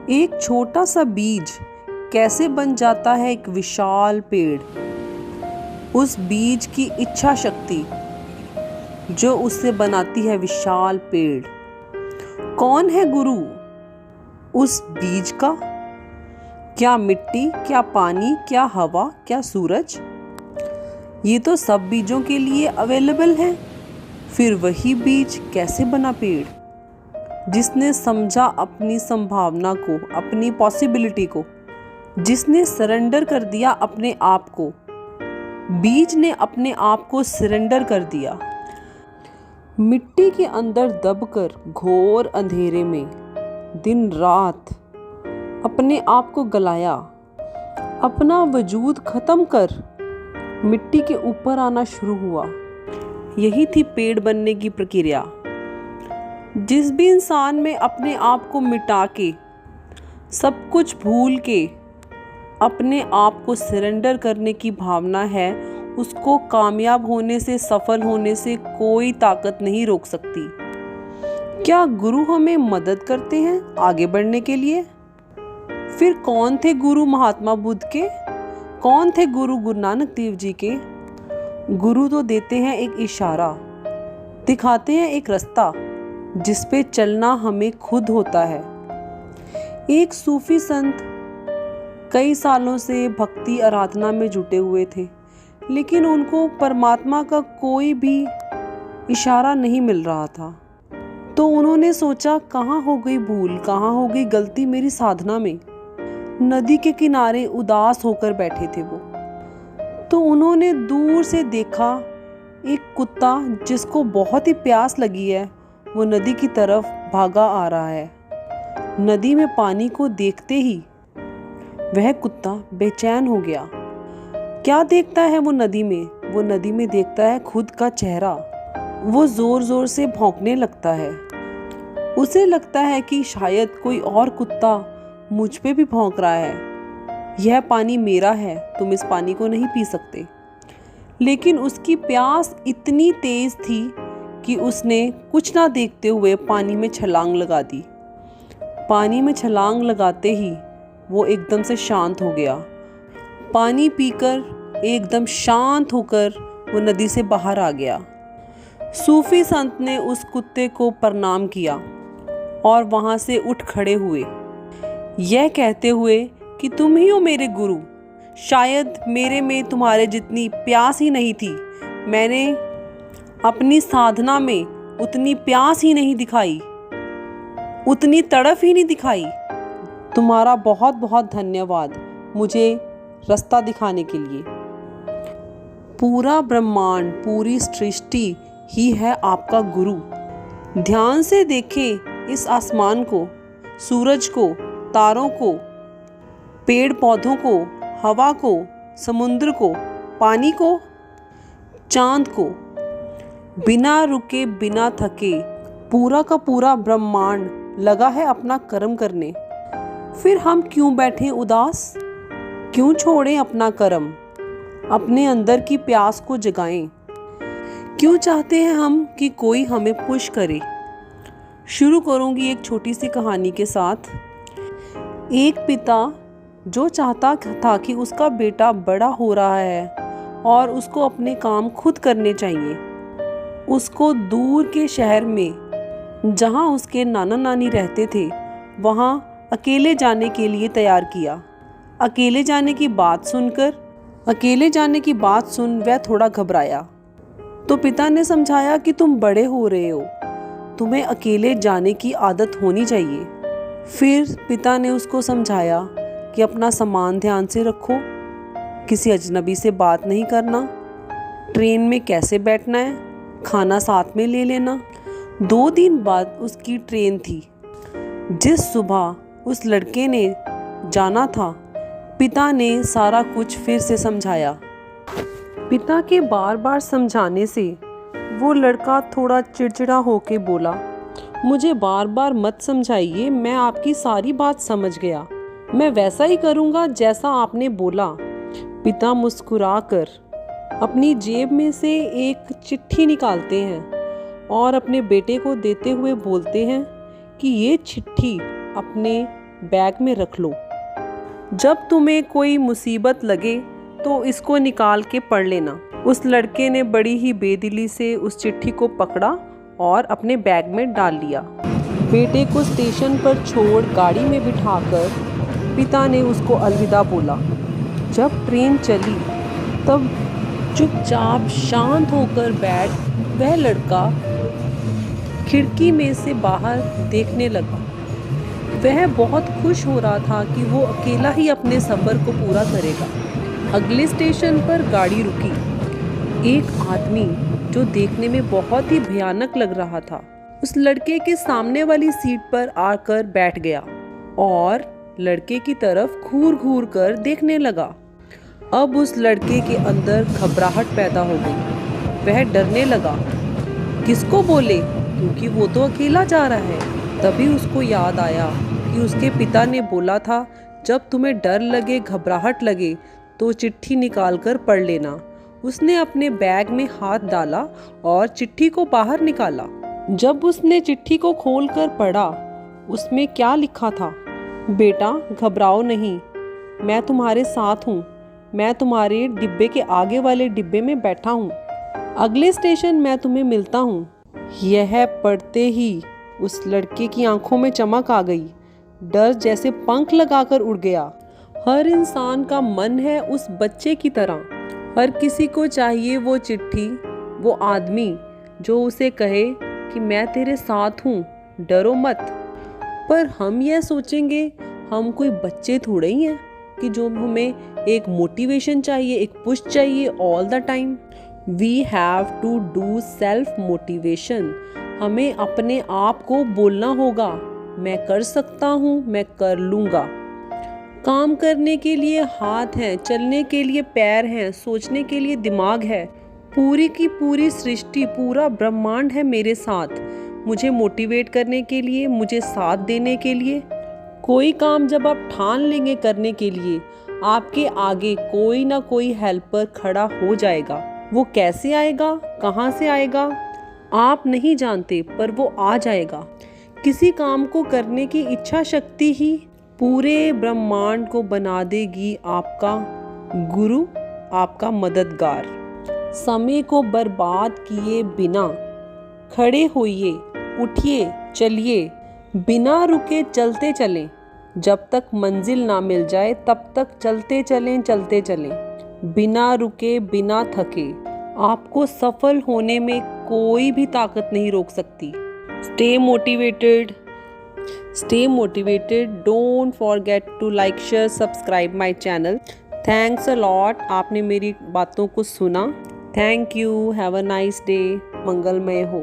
एक छोटा सा बीज कैसे बन जाता है एक विशाल पेड़। उस बीज की इच्छा शक्ति जो उससे बनाती है विशाल पेड़। कौन है गुरु उस बीज का? क्या मिट्टी, क्या पानी, क्या हवा, क्या सूरज? ये तो सब बीजों के लिए अवेलेबल है। फिर वही बीज कैसे बना पेड़? जिसने समझा अपनी संभावना को, अपनी पॉसिबिलिटी को, जिसने सरेंडर कर दिया अपने आप को। बीज ने अपने आप को सरेंडर कर दिया। मिट्टी के अंदर दबकर घोर अंधेरे में दिन रात अपने आप को गलाया, अपना वजूद खत्म कर मिट्टी के ऊपर आना शुरू हुआ। यही थी पेड़ बनने की प्रक्रिया। जिस भी इंसान में अपने आप को मिटा के, सब कुछ भूल के अपने आप को सरेंडर करने की भावना है, उसको कामयाब होने से, सफल होने से कोई ताकत नहीं रोक सकती। क्या गुरु हमें मदद करते हैं आगे बढ़ने के लिए? फिर कौन थे गुरु महात्मा बुद्ध के? कौन थे गुरु गुरु नानक देव जी के? गुरु तो देते हैं एक इशारा, दिखाते हैं एक रास्ता जिस पे चलना हमें खुद होता है। एक सूफी संत कई सालों से भक्ति आराधना में जुटे हुए थे, लेकिन उनको परमात्मा का कोई भी इशारा नहीं मिल रहा था। तो उन्होंने सोचा, कहाँ हो गई भूल, कहाँ हो गई गलती मेरी साधना में। नदी के किनारे उदास होकर बैठे थे वो। तो उन्होंने दूर से देखा एक कुत्ता जिसको बहुत ही प्यास लगी है, वो नदी की तरफ भागा आ रहा है। नदी में पानी को देखते ही वह कुत्ता बेचैन हो गया। क्या देखता है वो नदी में? वो नदी में देखता है खुद का चेहरा। वो जोर जोर से भौंकने लगता है। उसे लगता है कि शायद कोई और कुत्ता मुझ पे भी भौंक रहा है। यह पानी मेरा है, तुम इस पानी को नहीं पी सकते। लेकिन उसकी प्यास इतनी तेज थी कि उसने कुछ ना देखते हुए पानी में छलांग लगा दी। पानी में छलांग लगाते ही वो एकदम से शांत हो गया। पानी पीकर एकदम शांत होकर वो नदी से बाहर आ गया। सूफी संत ने उस कुत्ते को प्रणाम किया और वहाँ से उठ खड़े हुए, यह कहते हुए कि तुम ही हो मेरे गुरु। शायद मेरे में तुम्हारे जितनी प्यास ही नहीं थी। मैंने अपनी साधना में उतनी प्यास ही नहीं दिखाई, उतनी तड़फ ही नहीं दिखाई। तुम्हारा बहुत बहुत धन्यवाद मुझे रास्ता दिखाने के लिए। पूरा ब्रह्मांड, पूरी सृष्टि ही है आपका गुरु। ध्यान से देखें इस आसमान को, सूरज को, तारों को, पेड़ पौधों को, हवा को, समुद्र को, पानी को, चांद को। बिना रुके, बिना थके पूरा का पूरा ब्रह्मांड लगा है अपना कर्म करने। फिर हम क्यों बैठे उदास? क्यों छोड़ें अपना कर्म? अपने अंदर की प्यास को जगाएं। क्यों चाहते हैं हम कि कोई हमें पुश करे? शुरू करूंगी एक छोटी सी कहानी के साथ। एक पिता जो चाहता था कि उसका बेटा बड़ा हो रहा है और उसको अपने काम खुद करने चाहिए, उसको दूर के शहर में जहाँ उसके नाना नानी रहते थे वहाँ अकेले जाने के लिए तैयार किया। अकेले जाने की बात सुन वह थोड़ा घबराया। तो पिता ने समझाया कि तुम बड़े हो रहे हो, तुम्हें अकेले जाने की आदत होनी चाहिए। फिर पिता ने उसको समझाया कि अपना सामान ध्यान से रखो, किसी अजनबी से बात नहीं करना, ट्रेन में कैसे बैठना है, खाना साथ में ले लेना। 2 दिन बाद उसकी ट्रेन थी। जिस सुबह उस लड़के ने जाना था, पिता ने सारा कुछ फिर से समझाया। पिता के बार बार समझाने से वो लड़का थोड़ा चिड़चिड़ा होके बोला, मुझे बार बार मत समझाइए, मैं आपकी सारी बात समझ गया, मैं वैसा ही करूँगा जैसा आपने बोला। पिता मुस्कुराकर अपनी जेब में से एक चिट्ठी निकालते हैं और अपने बेटे को देते हुए बोलते हैं कि ये चिट्ठी अपने बैग में रख लो। जब तुम्हें कोई मुसीबत लगे तो इसको निकाल के पढ़ लेना। उस लड़के ने बड़ी ही बेदिली से उस चिट्ठी को पकड़ा और अपने बैग में डाल लिया। बेटे को स्टेशन पर छोड़ गाड़ी में बिठाकर पिता ने उसको अलविदा बोला। जब ट्रेन चली तब चुपचाप शांत होकर बैठ वह लड़का खिड़की में से बाहर देखने लगा। वह बहुत खुश हो रहा था कि वो अकेला ही अपने सफ़र को पूरा करेगा। अगले स्टेशन पर गाड़ी रुकी। एक आदमी जो देखने में बहुत ही भयानक लग रहा था उस लड़के के सामने वाली सीट पर आकर बैठ गया और लड़के की तरफ घूर घूर कर देखने लगा। अब उस लड़के के अंदर घबराहट पैदा हो गई। वह डरने लगा। किसको बोले, क्योंकि वो तो अकेला जा रहा है। तभी उसको याद आया कि उसके पिता ने बोला था, जब तुम्हें डर लगे, घबराहट लगे तो चिट्ठी निकाल कर पढ़ लेना। उसने अपने बैग में हाथ डाला और चिट्ठी को बाहर निकाला। जब उसने चिट्ठी को खोलकर पढ़ा, उसमें क्या लिखा था? बेटा घबराओ नहीं, मैं तुम्हारे साथ हूँ। मैं तुम्हारे डिब्बे के आगे वाले डिब्बे में बैठा हूँ। अगले स्टेशन मैं तुम्हें मिलता हूँ। यह पढ़ते ही उस लड़के की आंखों में चमक आ गई। डर जैसे पंख लगाकर उड़ गया। हर इंसान का मन है उस बच्चे की तरह। हर किसी को चाहिए वो चिट्ठी, वो आदमी जो उसे कहे कि मैं तेरे साथ हूँ, डरो मत। पर हम यह सोचेंगे हम कोई बच्चे थोड़े ही हैं कि जो हमें एक मोटिवेशन चाहिए, एक पुश चाहिए all the time. We have to do self motivation. हमें अपने आप को बोलना होगा, मैं कर सकता हूँ, मैं कर लूँगा। काम करने के लिए हाथ हैं, चलने के लिए पैर हैं, सोचने के लिए दिमाग है। पूरी की पूरी सृष्टि, पूरा ब्रह्मांड है मेरे साथ, मुझे मोटिवेट करने के लिए, मुझे साथ देने के लिए। कोई काम जब आप ठान लेंगे करने के लिए, आपके आगे कोई ना कोई हेल्पर खड़ा हो जाएगा। वो कैसे आएगा, कहाँ से आएगा आप नहीं जानते, पर वो आ जाएगा। किसी काम को करने की इच्छा शक्ति ही पूरे ब्रह्मांड को बना देगी आपका गुरु, आपका मददगार। समय को बर्बाद किए बिना खड़े होइए, उठिए, चलिए, बिना रुके चलते चलें। जब तक मंजिल ना मिल जाए तब तक चलते चलें, बिना रुके, बिना थके। आपको सफल होने में कोई भी ताकत नहीं रोक सकती। Stay motivated. Don't forget to like, share, subscribe my channel. Thanks a lot, आपने मेरी बातों को सुना। Thank you. Have a nice day. मंगलमय हो।